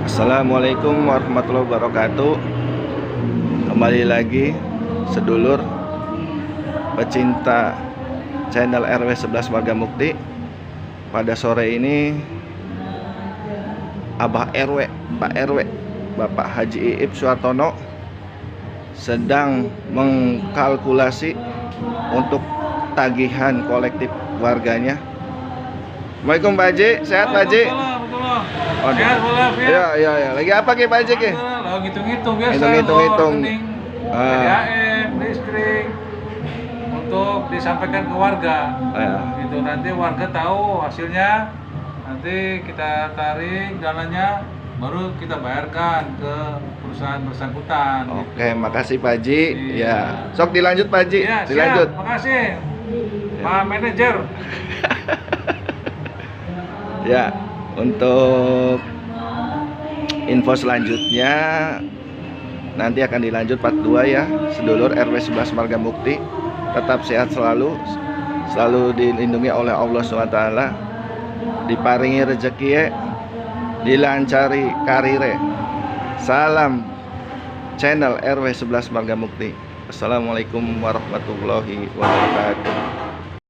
Assalamualaikum warahmatullahi wabarakatuh. Kembali lagi sedulur pecinta channel RW 11 Marga Mukti. Pada sore ini Abah RW, Pak RW, Bapak Haji Iip Suartono sedang mengkalkulasi untuk tagihan kolektif warganya. Assalamualaikum Pak Haji, sehat Pak Haji? Oh, sehat ya. Ya. Lagi apa Ki Pak Haji Ki? Ngitung-ngitung biasa. Hitung-hitung. PDAM, listrik untuk disampaikan ke warga. Gitu nanti warga tahu hasilnya. Nanti kita tarik dananya, baru kita bayarkan ke perusahaan bersangkutan. Oke, makasih Pak Haji. Ya, sok dilanjut Pak Haji. Ya, dilanjut. Siap, makasih Pak Manajer. Ya, untuk info selanjutnya nanti akan dilanjut part 2 ya, sedulur RW 11 Marga Mukti. Tetap sehat selalu dilindungi oleh Allah SWT, diparingi rezeki, dilancari karire. Salam channel RW 11 Marga Mukti. Assalamualaikum warahmatullahi wabarakatuh.